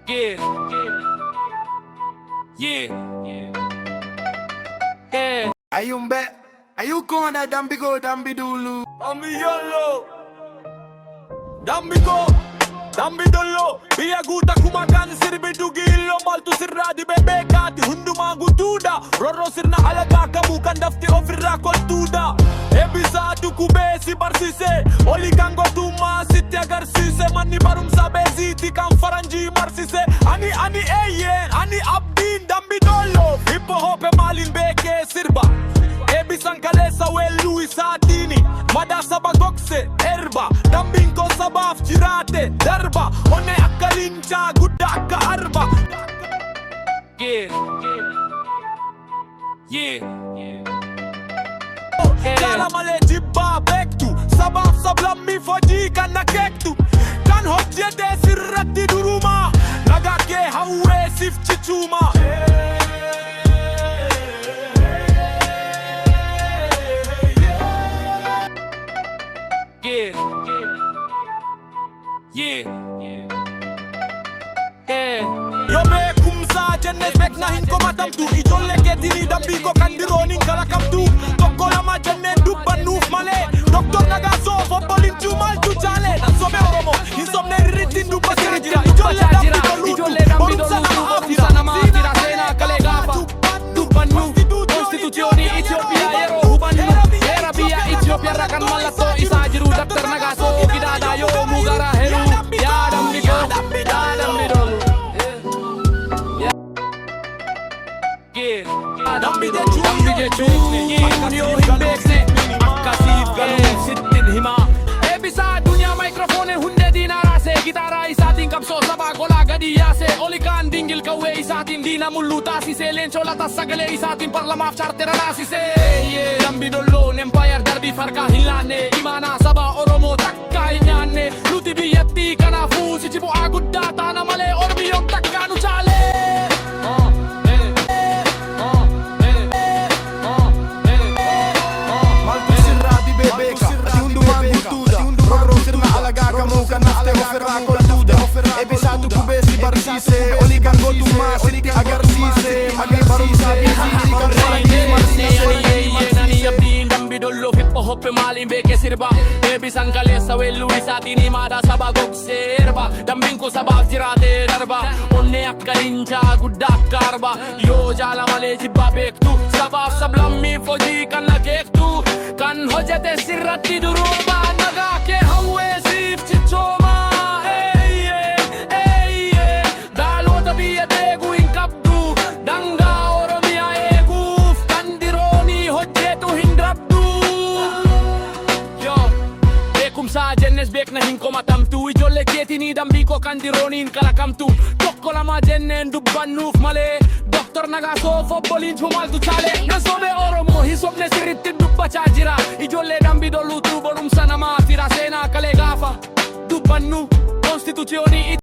Yeah. Yeah. Yeah. Ayun be, ayuko na dambigo dambidulu. Amiyalo. Dambigo. Dambidolo. Biyaguta kumakan sirbidugilo maltu sirradi bebekati hundu magutuda. Roro sirna alaga kamukan dafti ofirra koltuda. Ebisatu kubesi barsise. Oli kango tuma siti agarsise. Mani barum sabeziti kan faranji marsise. Ani eye, ani abdin dambidolo. Hippo hope malin beke sirba. Ebisan kalesa we Louis Adini. Mada saba gokse erba. Dambinko sabaf jirate darba. One akalincha gudda akka arba. Yeah. Yeah. Kala male jibba bektu. Sabaf sablam mi foji kan nakektu. Kan hojjete sirratti duruma. Nagake hawe sif chichuma. Yeah. Yo beekumsa jennes beekna hin komatamtu ijoollee keetiin dambiiko kan dirooniin kalakamtu tokko lama jenneen dubbannuuf malee Dr. Nagaasoo obbolinchuu maaltu jaale Nansome Oromoo hin sobne rirrittiin dubbataa jira ijoollee dambiidoluutu borumsa nama afira seenaa kalee gaafa dubbannu konstituutiyoonii Itoophiyaa yeroo hubannu heera biyya Itoophiyaarra kan mallattoo isaa jiru Dr. Nagaasoo gidaadhaa yoo mugara heru yaa dambigo yaa dambidolu. Dambi jechuun yoo hin beekne akkasiif galuun sittin himaa. Eebbisaa addunyaa maayikiroofoonii hundee diinaa raasee gitaaraa isaatiin qabsoo sabaa golaa gadi yaasee oli kaan dingil qawwee isaatiin diina mulluu taasisee leencoo latas sagalee isaatiin parlamaaf chaartera raasisee. Dambi dolloon empaayer darbiif harkaa hin laanne imaanaa sabaa Oromoo takkaa hin nyaanne nuti biyyattii kanaafuu sichi bu'aa guddaa taana malee ormi yoom takkaa nu chaalee. Ebisatu kubesi barsise oli kango tuma siti agarsise magi barum sabeziti kan faranji marsise nani abdiin dambidollo hippo hoppe maalin beeke sirba eebisan kaleessa we Louis Adini mada saba gokse erba dambinko sabaaf jiraate darba onne akka linchaa guddaa akka arba yoo jaala malee jibba beektu sabaaf sablammii hojii kan nageektu kan hojjete sirratti duruuma nagaa kee hawweesiif chichooma. Jennes beekna hin komatamtu ijoollee keetiin dambiiko kan dirooniin kalakamtu tokko lama jenneen dubbannuuf malee Dr. Nagaasoo obbolinchuu maaltu chaale Nansome Oromoo hin sobne sirritti dubbachaa jira ijoollee dambidoluutu borumsa nama afira seenaa kalee gaafa dubbannu konstituutiyoonii